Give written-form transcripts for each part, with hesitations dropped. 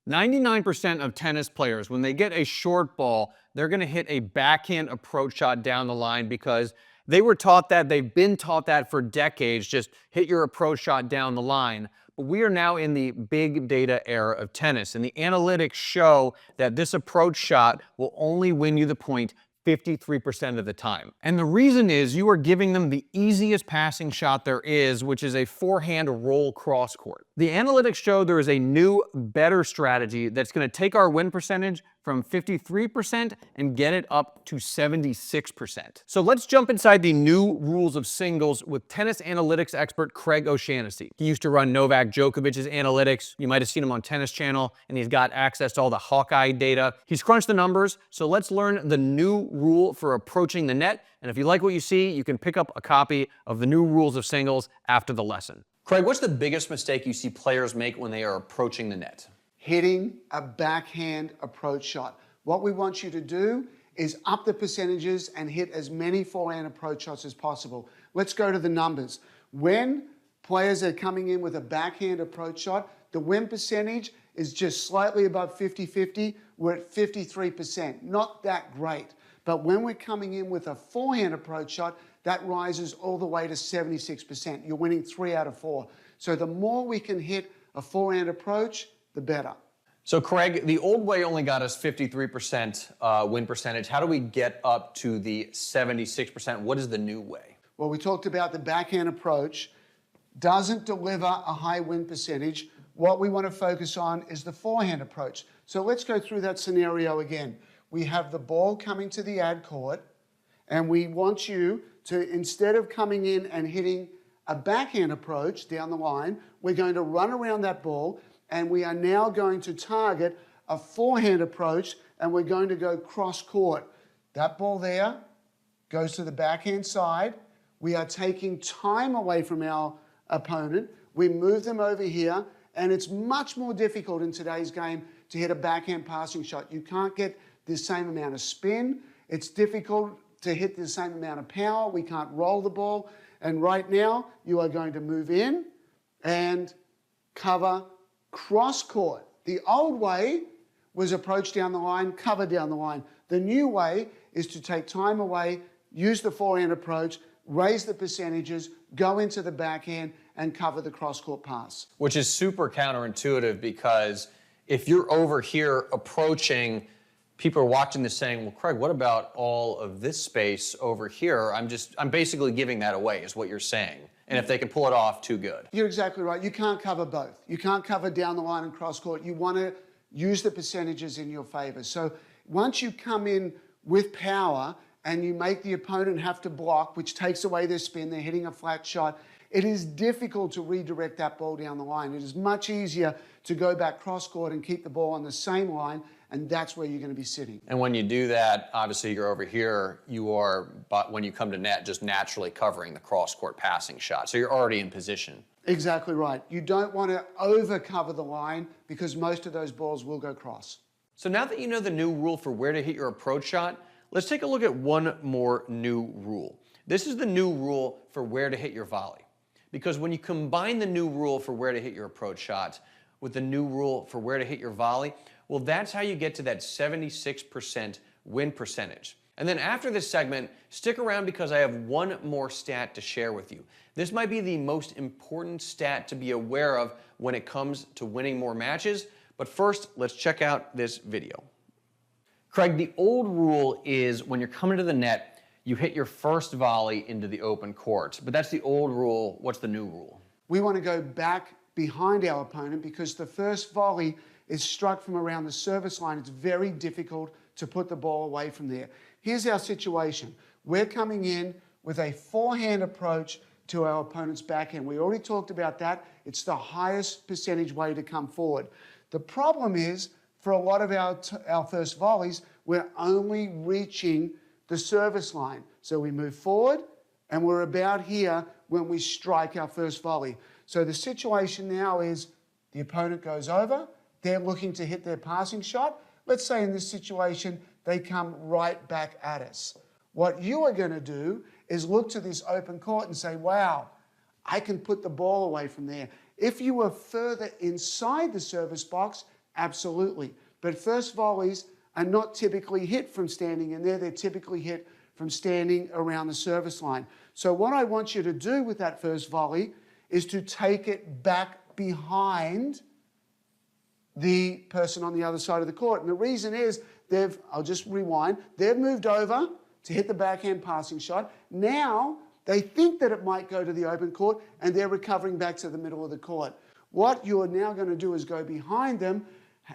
99% of tennis players, when they get a short ball, they're going to hit a backhand approach shot down the line because they were taught that, they've been taught that for decades, just hit your approach shot down the line. But we are now in the big data era of tennis, and the analytics show that this approach shot will only win you the point 53% of the time. And the reason is you are giving them the easiest passing shot there is, which is a forehand roll cross court. The analytics show there is a new, better strategy that's going to take our win percentage from 53% and get it up to 76%. So let's jump inside the new rules of singles with tennis analytics expert Craig O'Shaughnessy. He used to run Novak Djokovic's analytics. You might have seen him on Tennis Channel, and he's got access to all the Hawkeye data. He's crunched the numbers, so let's learn the new rule for approaching the net. And if you like what you see, you can pick up a copy of the new rules of singles after the lesson. Craig, what's the biggest mistake you see players make when they are approaching the net? Hitting a backhand approach shot. What we want you to do is up the percentages and hit as many forehand approach shots as possible. Let's go to the numbers. When players are coming in with a backhand approach shot, the win percentage is just slightly above 50-50. We're at 53%. Not that great. But when we're coming in with a forehand approach shot, that rises all the way to 76%. You're winning 3 out of 4. So the more we can hit a forehand approach, the better. So Craig, the old way only got us 53% win percentage. How do we get up to the 76%? What is the new way? Well, we talked about the backhand approach doesn't deliver a high win percentage. What we want to focus on is the forehand approach. So let's go through that scenario again. We have the ball coming to the ad court, and we want you to, instead of coming in and hitting a backhand approach down the line, we're going to run around that ball, and we are now going to target a forehand approach, and we're going to go cross court. That ball there goes to the backhand side. We are taking time away from our opponent. We move them over here, and it's much more difficult in today's game to hit a backhand passing shot. You can't get the same amount of spin. It's difficult to hit the same amount of power. We can't roll the ball. And right now, you are going to move in and cover cross court. The old way was approach down the line, cover down the line. The new way is to take time away, use the forehand approach, raise the percentages, go into the backhand, and cover the cross court pass. Which is super counterintuitive because if you're over here approaching, people are watching this saying, well, Craig, what about all of this space over here? I'm basically giving that away is what you're saying. And if they can pull it off, too good. You're exactly right. You can't cover both. You can't cover down the line and cross court. You want to use the percentages in your favor. So once you come in with power and you make the opponent have to block, which takes away their spin, they're hitting a flat shot, it is difficult to redirect that ball down the line. It is much easier to go back cross court and keep the ball on the same line, and that's where you're going to be sitting. And when you do that, obviously you're over here, but when you come to net, just naturally covering the cross-court passing shot. So you're already in position. Exactly right. You don't want to over-cover the line because most of those balls will go cross. So now that you know the new rule for where to hit your approach shot, let's take a look at one more new rule. This is the new rule for where to hit your volley. Because when you combine the new rule for where to hit your approach shot with the new rule for where to hit your volley, well, that's how you get to that 76% win percentage. And then after this segment, stick around because I have one more stat to share with you. This might be the most important stat to be aware of when it comes to winning more matches. But first, let's check out this video. Craig, the old rule is when you're coming to the net, you hit your first volley into the open court. But that's the old rule. What's the new rule? We want to go back behind our opponent because the first volley is struck from around the service line. It's very difficult to put the ball away from there. Here's our situation. We're coming in with a forehand approach to our opponent's backhand. We already talked about that. It's the highest percentage way to come forward. The problem is, for a lot of our first volleys, we're only reaching the service line. So we move forward, and we're about here when we strike our first volley. So the situation now is the opponent goes over, they're looking to hit their passing shot. Let's say in this situation, they come right back at us. What you are going to do is look to this open court and say, wow, I can put the ball away from there. If you were further inside the service box, Absolutely. But first volleys are not typically hit from standing in there. They're typically hit from standing around the service line. So what I want you to do with that first volley is to take it back behind the person on the other side of the court. And the reason is I'll just rewind, they've moved over to hit the backhand passing shot. Now they think that it might go to the open court and they're recovering back to the middle of the court. What you're now going to do is go behind them.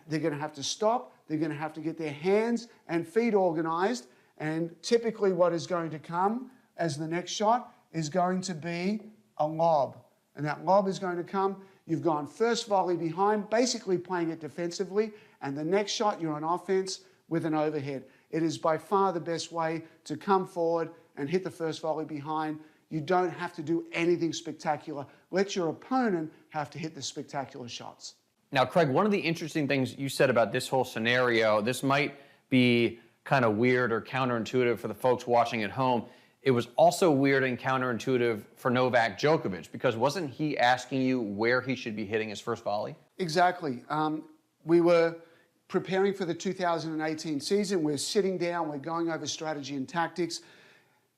They're going to have to stop. They're going to have to get their hands and feet organized. And typically what is going to come as the next shot is going to be a lob. And that lob is going to come. You've gone first volley behind, basically playing it defensively. And the next shot, you're on offense with an overhead. It is by far the best way to come forward and hit the first volley behind. You don't have to do anything spectacular. Let your opponent have to hit the spectacular shots. Now, Craig, one of the interesting things you said about this whole scenario, this might be kind of weird or counterintuitive for the folks watching at home. It was also weird and counterintuitive for Novak Djokovic, because wasn't he asking you where he should be hitting his first volley? Exactly. We were preparing for the 2018 season. We're sitting down, we're going over strategy and tactics.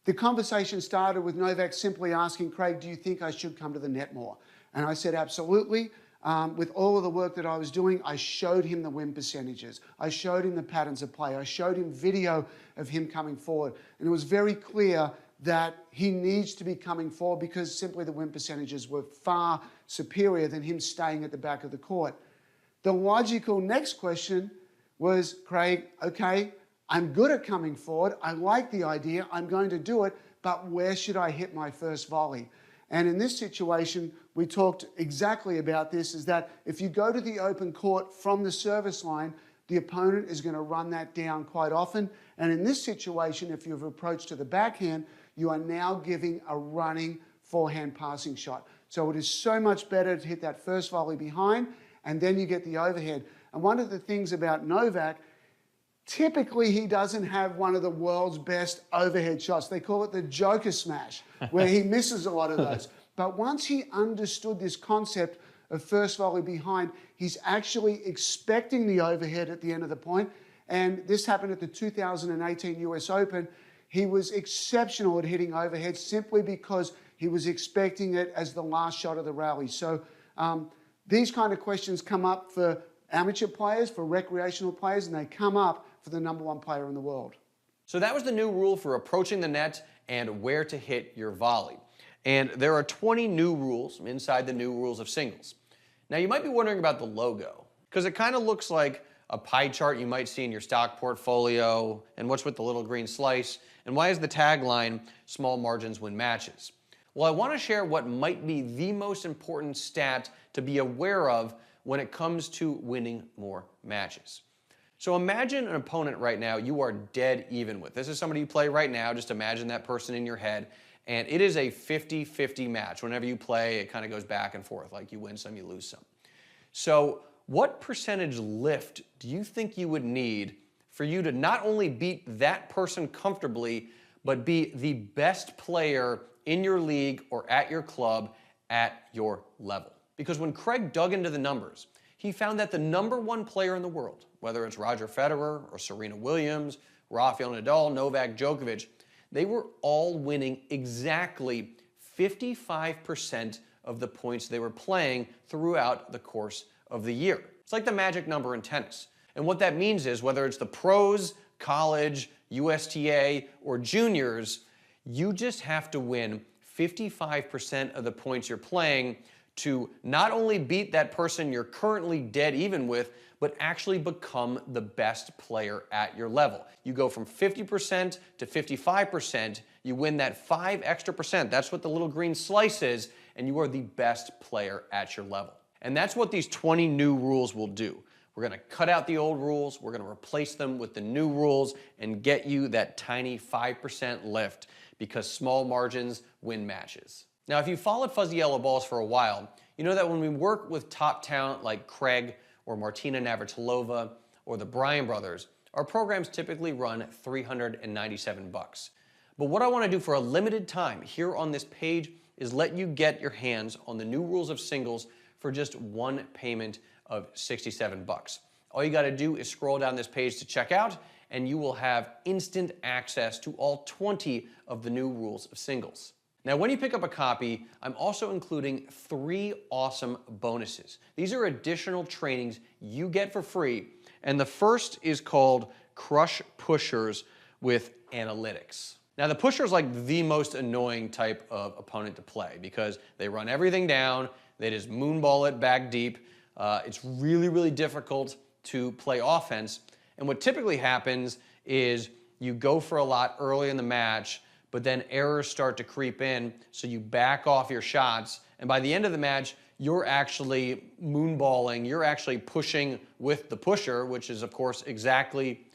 The conversation started with Novak simply asking, Craig, do you think I should come to the net more? And I said, absolutely. With all of the work that I was doing, I showed him the win percentages. I showed him the patterns of play. I showed him video of him coming forward. And it was very clear that he needs to be coming forward because simply the win percentages were far superior than him staying at the back of the court. The logical next question was, Craig, okay, I'm good at coming forward. I like the idea. I'm going to do it, but where should I hit my first volley? And in this situation, we talked exactly about this, is that if you go to the open court from the service line, the opponent is going to run that down quite often. And in this situation, if you've approached to the backhand, you are now giving a running forehand passing shot. So it is so much better to hit that first volley behind, and then you get the overhead. And one of the things about Novak, typically he doesn't have one of the world's best overhead shots. They call it the Joker smash, where he misses a lot of those. But once he understood this concept of first volley behind, he's actually expecting the overhead at the end of the point. And this happened at the 2018 US Open. He was exceptional at hitting overhead simply because he was expecting it as the last shot of the rally. So these kind of questions come up for amateur players, for recreational players, and they come up for the #1 player in the world. So that was the new rule for approaching the net and where to hit your volley. And there are 20 new rules inside the new rules of singles. Now you might be wondering about the logo, because it kind of looks like a pie chart you might see in your stock portfolio, and what's with the little green slice, and why is the tagline, small margins win matches? Well, I want to share what might be the most important stat to be aware of when it comes to winning more matches. So imagine an opponent right now you are dead even with. This is somebody you play right now. Just imagine that person in your head. And it is a 50-50 match. Whenever you play, it kind of goes back and forth. Like you win some, you lose some. So what percentage lift do you think you would need for you to not only beat that person comfortably, but be the best player in your league or at your club at your level? Because when Craig dug into the numbers, he found that the #1 player in the world, whether it's Roger Federer or Serena Williams, Rafael Nadal, Novak Djokovic, they were all winning exactly 55% of the points they were playing throughout the course of the year. It's like the magic number in tennis. And what that means is whether it's the pros, college, USTA, or juniors, you just have to win 55% of the points you're playing to not only beat that person you're currently dead even with, but actually become the best player at your level. You go from 50% to 55%, you win that 5 extra percent. That's what the little green slice is, and you are the best player at your level. And that's what these 20 new rules will do. We're gonna cut out the old rules, we're gonna replace them with the new rules and get you that tiny 5% lift, because small margins win matches. Now, if you've followed Fuzzy Yellow Balls for a while, you know that when we work with top talent like Craig or Martina Navratilova or the Bryan brothers, our programs typically run $397. But what I want to do for a limited time here on this page is let you get your hands on the new rules of singles for just one payment of $67. All you got to do is scroll down this page to check out, and you will have instant access to all 20 of the new rules of singles. Now, when you pick up a copy, I'm also including 3 awesome bonuses. These are additional trainings you get for free, and the first is called Crush Pushers with Analytics. Now, the pusher is like the most annoying type of opponent to play because they run everything down, they just moonball it back deep. It's really, really difficult to play offense, and what typically happens is you go for a lot early in the match, but then errors start to creep in, so you back off your shots, and by the end of the match, you're actually moonballing, you're actually pushing with the pusher, which is, of course, exactly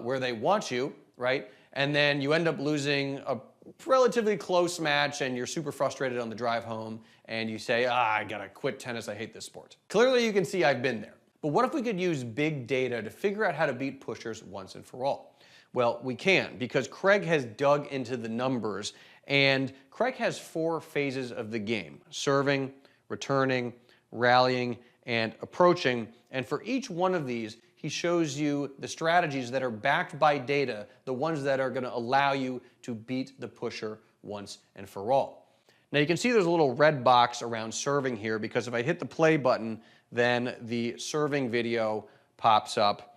where they want you, right? And then you end up losing a relatively close match, and you're super frustrated on the drive home, and you say, I gotta quit tennis, I hate this sport. Clearly, you can see I've been there. But what if we could use big data to figure out how to beat pushers once and for all? Well, we can, because Craig has dug into the numbers, and Craig has 4 phases of the game: serving, returning, rallying, and approaching. And for each one of these, he shows you the strategies that are backed by data, the ones that are going to allow you to beat the pusher once and for all. Now you can see there's a little red box around serving here, because if I hit the play button, then the serving video pops up.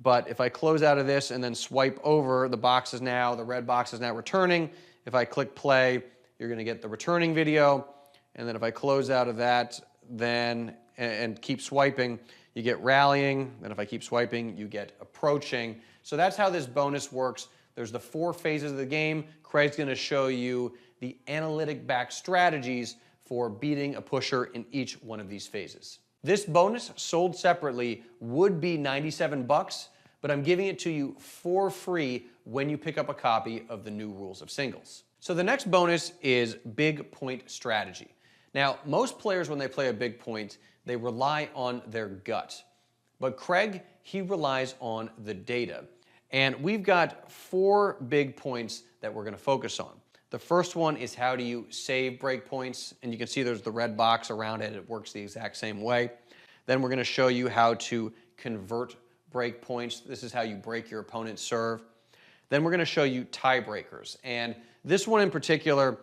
But if I close out of this and then swipe over, the red box is now returning. If I click play, you're going to get the returning video. And then if I close out of that, then and keep swiping, you get rallying. Then if I keep swiping, you get approaching. So that's how this bonus works. There's the 4 phases of the game. Craig's going to show you the analytic back strategies for beating a pusher in each one of these phases. This bonus, sold separately, would be $97, but I'm giving it to you for free when you pick up a copy of the new rules of singles. So the next bonus is big point strategy. Now, most players, when they play a big point, they rely on their gut. But Craig, he relies on the data. And we've got 4 big points that we're going to focus on. The first one is how do you save break points, and you can see there's the red box around it. It works the exact same way. Then we're going to show you how to convert break points. This is how you break your opponent's serve. Then we're going to show you tiebreakers, and this one in particular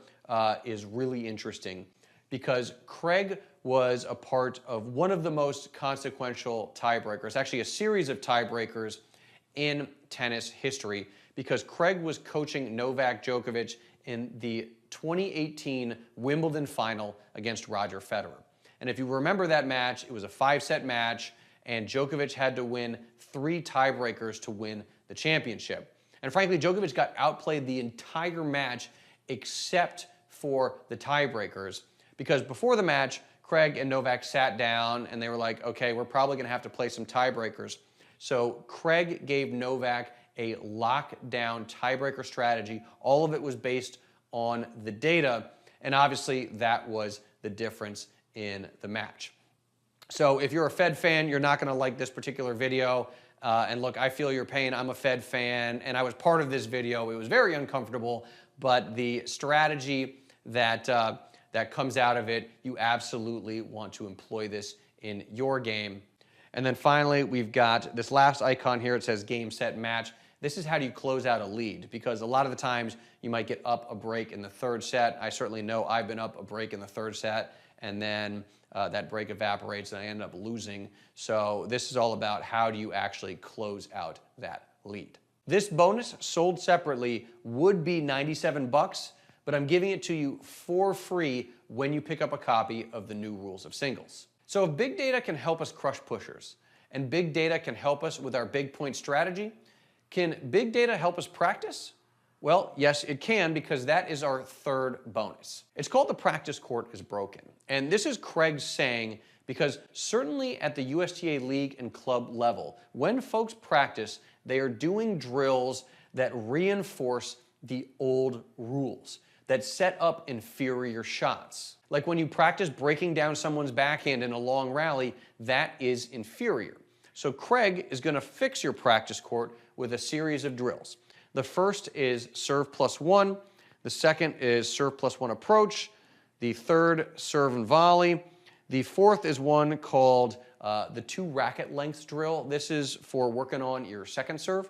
is really interesting because Craig was a part of one of the most consequential tiebreakers, actually a series of tiebreakers in tennis history, because Craig was coaching Novak Djokovic in the 2018 Wimbledon final against Roger Federer. And if you remember that match, it was a 5-set match, and Djokovic had to win 3 tiebreakers to win the championship. And frankly, Djokovic got outplayed the entire match except for the tiebreakers, because before the match, Craig and Novak sat down and they were like, okay, we're probably gonna have to play some tiebreakers. So Craig gave Novak a lockdown tiebreaker strategy. All of it was based on the data, and obviously that was the difference in the match. So if you're a Fed fan, you're not going to like this particular video. And look, I feel your pain. I'm a Fed fan, and I was part of this video. It was very uncomfortable, but the strategy that comes out of it, you absolutely want to employ this in your game. And then finally, we've got this last icon here. It says game, set, match. This is how do you close out a lead, because a lot of the times you might get up a break in the 3rd set. I certainly know I've been up a break in the 3rd set, and then that break evaporates and I end up losing. So this is all about how do you actually close out that lead. This bonus, sold separately, would be $97, but I'm giving it to you for free when you pick up a copy of the new rules of singles. So if big data can help us crush pushers, and big data can help us with our big point strategy, can big data help us practice? Well, yes, it can, because that is our 3rd bonus. It's called the practice court is broken. And this is Craig saying, because certainly at the USTA league and club level, when folks practice, they are doing drills that reinforce the old rules, that set up inferior shots. Like when you practice breaking down someone's backhand in a long rally, that is inferior. So Craig is going to fix your practice court with a series of drills. The first is serve +1. The second is serve +1 approach. The third, serve and volley. The fourth is one called the 2 racket lengths drill. This is for working on your second serve.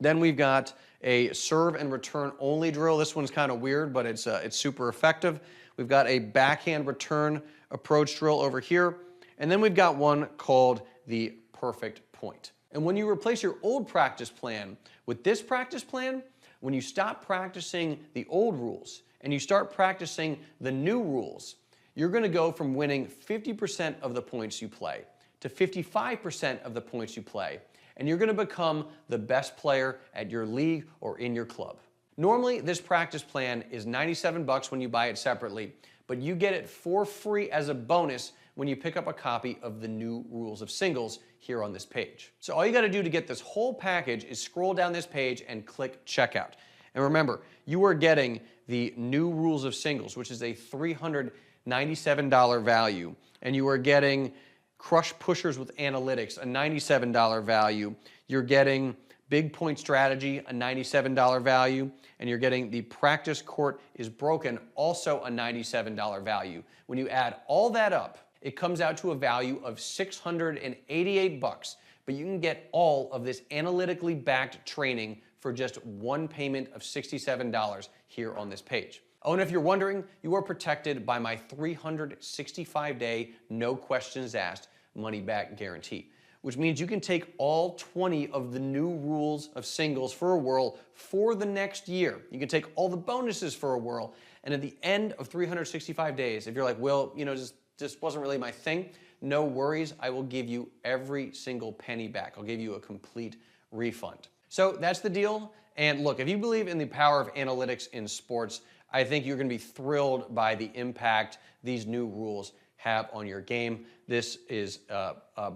Then we've got a serve and return only drill. This one's kind of weird, but it's super effective. We've got a backhand return approach drill over here. And then we've got one called the perfect point. And when you replace your old practice plan with this practice plan, when you stop practicing the old rules and you start practicing the new rules, you're going to go from winning 50% of the points you play to 55% of the points you play. And you're going to become the best player at your league or in your club. Normally, this practice plan is $97 when you buy it separately, but you get it for free as a bonus when you pick up a copy of the new rules of singles here on this page. So all you got to do to get this whole package is scroll down this page and click checkout. And remember, you are getting the new rules of singles, which is a $397 value, and you are getting Crush Pushers with Analytics, a $97 value. You're getting Big Point Strategy, a $97 value, and you're getting the Practice Court is Broken, also a $97 value. When you add all that up, it comes out to a value of $688, but you can get all of this analytically backed training for just one payment of $67 here on this page. Oh, and if you're wondering, you are protected by my 365-day, no questions asked, money-back guarantee, which means you can take all 20 of the new rules of singles for a whirl for the next year. You can take all the bonuses for a whirl, and at the end of 365 days, if you're like, well, you know, this wasn't really my thing, no worries, I will give you every single penny back. I'll give you a complete refund. So that's the deal. And look, if you believe in the power of analytics in sports, I think you're going to be thrilled by the impact these new rules have on your game. This is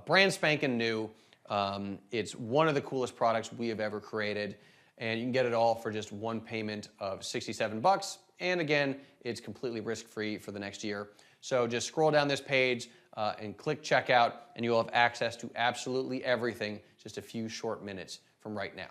brand spanking new. It's one of the coolest products we have ever created, and you can get it all for just one payment of $67. And again, it's completely risk-free for the next year. So just scroll down this page and click checkout, and you'll have access to absolutely everything just a few short minutes from right now.